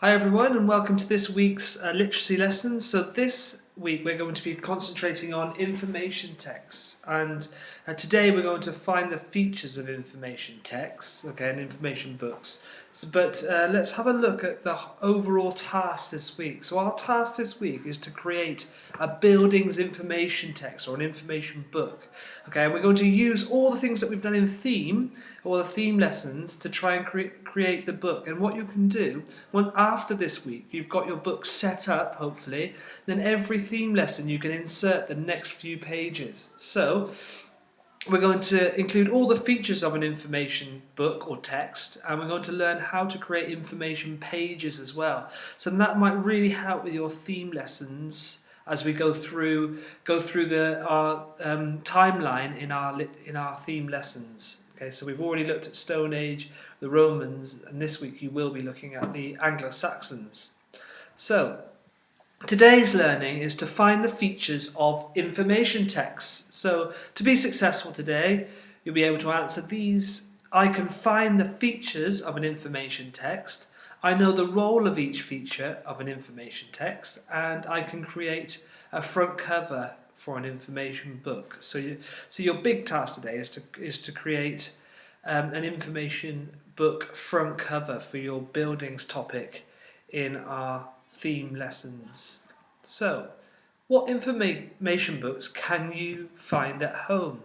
Hi everyone and welcome to this week's literacy lesson. So this week we're going to be concentrating on information texts, and today we're going to find the features of information texts, and information books. But let's have a look at the overall task this week. So our task this week is to create a buildings information text or an information book. And we're going to use all the things that we've done in theme, all the theme lessons, to try and create the book. And what you can do, after this week, you've got your book set up, hopefully, then every theme lesson you can insert the next few pages. So we're going to include all the features of an information book or text, and we're going to learn how to create information pages as well. So that might really help with your theme lessons as we go through our timeline in our theme lessons. Okay, so we've already looked at Stone Age, the Romans, and this week you will be looking at the Anglo-Saxons. So today's learning is to find the features of information texts. So to be successful today, you'll be able to answer these. I can find the features of an information text. I know the role of each feature of an information text, and I can create a front cover for an information book. So your big task today is to create an information book front cover for your buildings topic in our theme lessons. So, what information books can you find at home?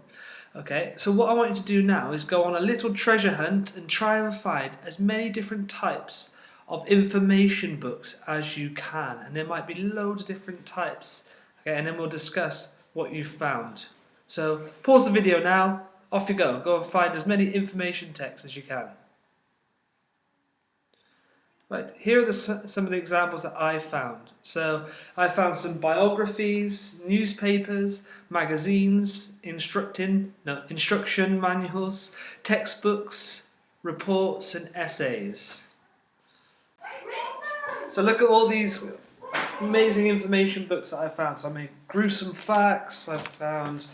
Okay, so what I want you to do now is go on a little treasure hunt and try and find as many different types of information books as you can, and there might be loads of different types. Okay, and then we'll discuss what you found. So pause the video now, off you go and find as many information texts as you can. Right, here are some of the examples that I found. So I found some biographies, newspapers, magazines, instruction manuals, textbooks, reports and essays. So look at all these amazing information books that I found. So I made gruesome facts, I found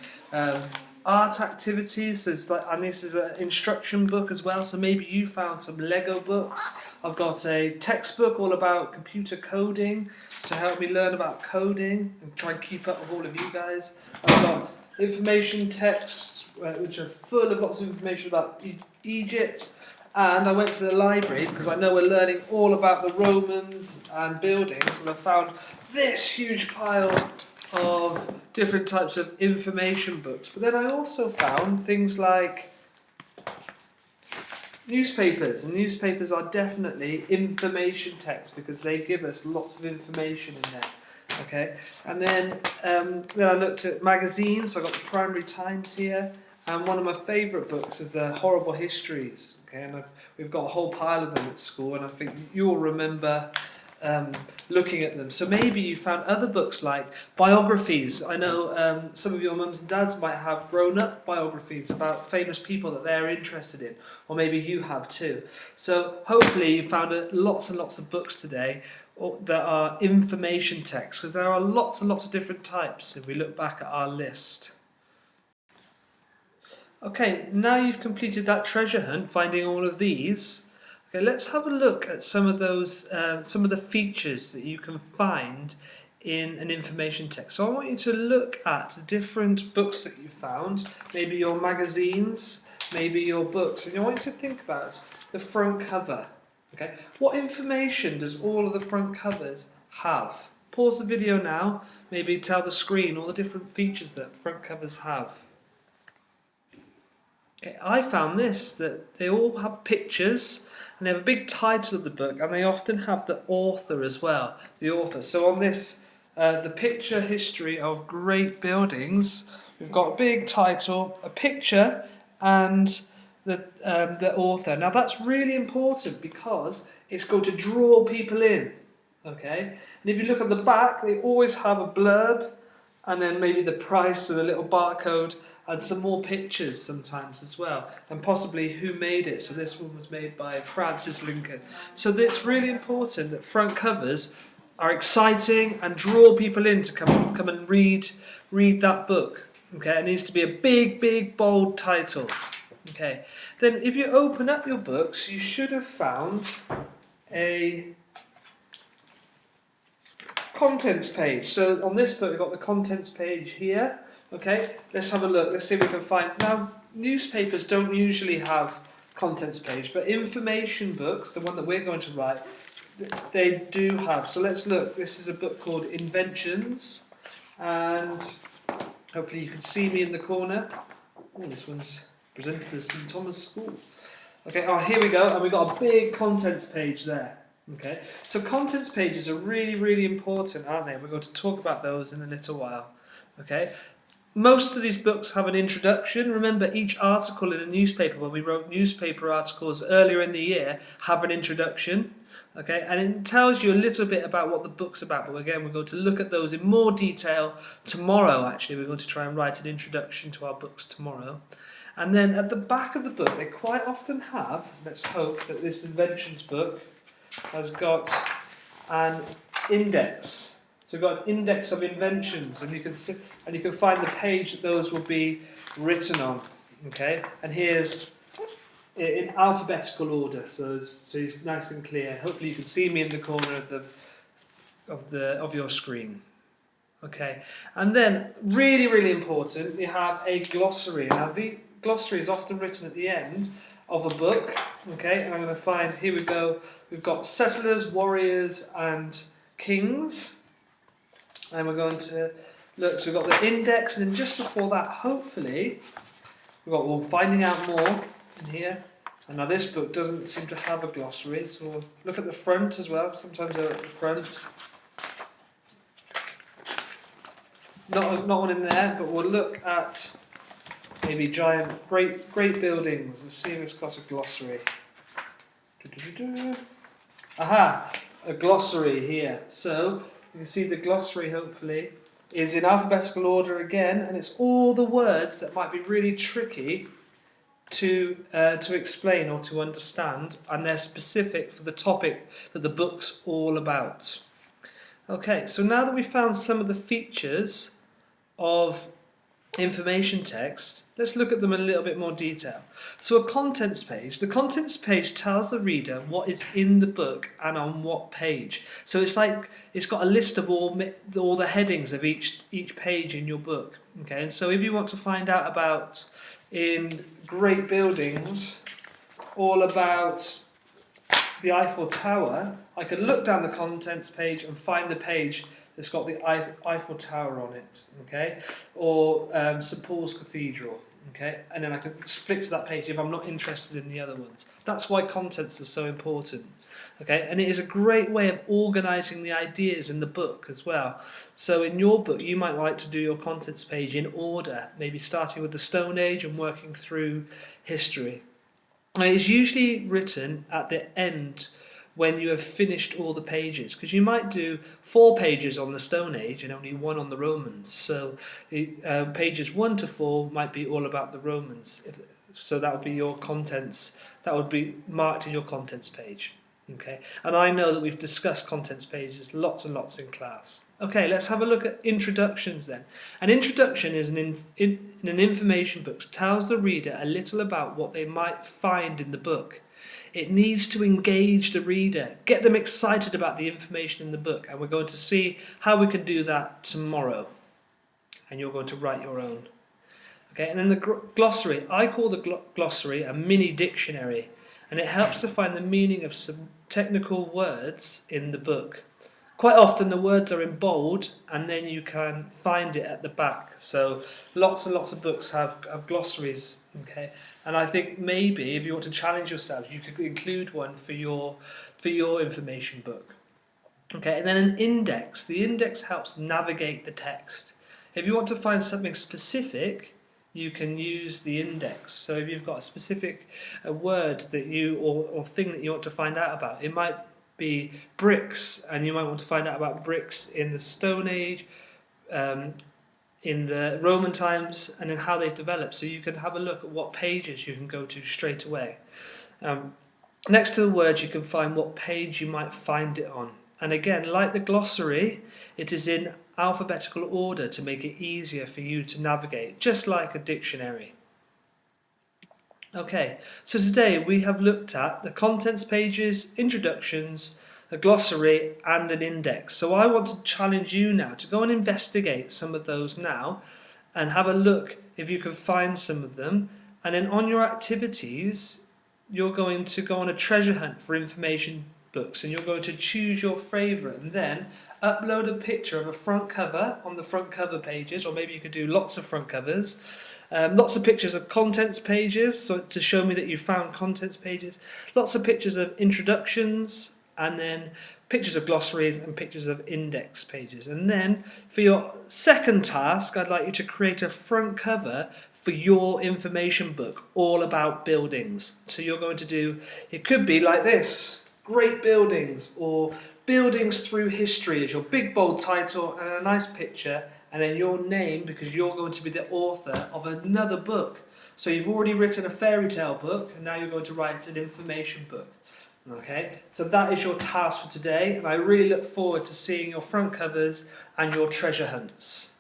art activities, and this is an instruction book as well, so maybe you found some Lego books. I've got a textbook all about computer coding to help me learn about coding and try and keep up with all of you guys. I've got information texts which are full of lots of information about Egypt. And I went to the library because I know we're learning all about the Romans and buildings, and I found this huge pile of different types of information books. But then I also found things like newspapers, and newspapers are definitely information texts because they give us lots of information in there. Okay, and then I looked at magazines. So I got the Primary Times here. And one of my favourite books is the Horrible Histories. Okay, and we've got a whole pile of them at school, and I think you'll remember looking at them. So maybe you found other books like biographies. I know some of your mums and dads might have grown-up biographies about famous people that they're interested in, or maybe you have too. So hopefully you found lots and lots of books today that are information texts, because there are lots and lots of different types if we look back at our list. Okay, now you've completed that treasure hunt, finding all of these. Okay, let's have a look at some of those, some of the features that you can find in an information text. So I want you to look at the different books that you found, maybe your magazines, maybe your books, and I want you to think about the front cover. Okay, what information does all of the front covers have? Pause the video now, maybe tell the screen all the different features that front covers have. Okay, I found that they all have pictures, and they have a big title of the book, and they often have the author as well, the author. So on this, the picture history of great buildings, we've got a big title, a picture, and the author. Now that's really important because it's going to draw people in. Okay, and if you look at the back, they always have a blurb, and then maybe the price and a little barcode and some more pictures sometimes as well, and possibly who made it. So this one was made by Francis Lincoln. So it's really important that front covers are exciting and draw people in to come and read that book. Okay, it needs to be a big bold title. Okay, then if you open up your books, you should have found a contents page. So on this book, we've got the contents page here. Okay, let's have a look. Let's see if we can find. Now, newspapers don't usually have contents page, but information books, the one that we're going to write, they do have. So let's look. This is a book called Inventions, and hopefully you can see me in the corner. Oh, this one's presented to St Thomas School. Okay, oh, here we go, and we've got a big contents page there. Okay, so contents pages are really, really important, aren't they? We're going to talk about those in a little while. Okay, most of these books have an introduction. Remember, each article in a newspaper, when we wrote newspaper articles earlier in the year, have an introduction. Okay, and it tells you a little bit about what the book's about. But again, we're going to look at those in more detail tomorrow. Actually, we're going to try and write an introduction to our books tomorrow. And then at the back of the book, they quite often have, let's hope that this inventions book has got an index. So we've got an index of inventions, and you can see, and you can find the page that those will be written on. Okay, and here's in alphabetical order, so it's nice and clear. Hopefully, you can see me in the corner of your screen. Okay, and then really, really important, you have a glossary. Now, the glossary is often written at the end of a book. Okay, and I'm going to find. Here we go. We've got settlers, warriors, and kings. And we're going to look, so we've got the index, and then just before that, hopefully, we've got finding out more in here. And now this book doesn't seem to have a glossary, so we'll look at the front as well. Sometimes they're at the front. Not one in there, but we'll look at maybe giant, great buildings. Let's see if it's got a glossary. Aha, a glossary here. So you can see the glossary, hopefully, is in alphabetical order again, and it's all the words that might be really tricky to explain or to understand, and they're specific for the topic that the book's all about. Okay, so now that we've found some of the features of information text, let's look at them in a little bit more detail. So a contents page. The contents page tells the reader what is in the book and on what page. So it's like it's got a list of all the headings of each page in your book. Okay, and so if you want to find out about in great buildings all about the Eiffel Tower, I could look down the contents page and find the page that's got the Eiffel Tower on it, okay, or St Paul's Cathedral, okay, and then I can flick to that page if I'm not interested in the other ones. That's why contents are so important, okay, and it is a great way of organising the ideas in the book as well. So in your book, you might like to do your contents page in order, maybe starting with the Stone Age and working through history. And it is usually written at the end when you have finished all the pages, because you might do 4 pages on the Stone Age and only 1 on the Romans. So pages 1 to 4 might be all about the Romans. So that would be your contents. That would be marked in your contents page. Okay, and I know that we've discussed contents pages lots and lots in class. Okay, let's have a look at introductions then. An introduction is in an information book tells the reader a little about what they might find in the book. It needs to engage the reader, get them excited about the information in the book, and we're going to see how we can do that tomorrow. And you're going to write your own. Okay, and then the glossary. I call the glossary a mini dictionary, and it helps to find the meaning of some technical words in the book. Quite often the words are in bold, and then you can find it at the back. So lots and lots of books have glossaries. Okay, and I think maybe if you want to challenge yourself, you could include one for your information book. Okay, and then an index. The index helps navigate the text. If you want to find something specific, you can use the index. So if you've got a specific word that or thing that you want to find out about, it might be bricks, and you might want to find out about bricks in the Stone Age, in the Roman times, and then how they've developed. So you can have a look at what pages you can go to straight away. Next to the words, you can find what page you might find it on. And again, like the glossary, it is in alphabetical order to make it easier for you to navigate, just like a dictionary. Okay, so today we have looked at the contents pages, introductions, a glossary and an index. So I want to challenge you now to go and investigate some of those now and have a look if you can find some of them. And then on your activities, you're going to go on a treasure hunt for information books, and you're going to choose your favourite and then upload a picture of a front cover on the front cover pages, or maybe you could do lots of front covers, lots of pictures of contents pages, so to show me that you found contents pages, lots of pictures of introductions, and then pictures of glossaries and pictures of index pages. And then for your second task, I'd like you to create a front cover for your information book all about buildings. So you're going to do, it could be like this: Great Buildings, or Buildings Through History as your big bold title, and a nice picture, and then your name, because you're going to be the author of another book. So you've already written a fairy tale book, and now you're going to write an information book. Okay, so that is your task for today, and I really look forward to seeing your front covers and your treasure hunts.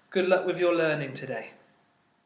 Good luck with your learning today.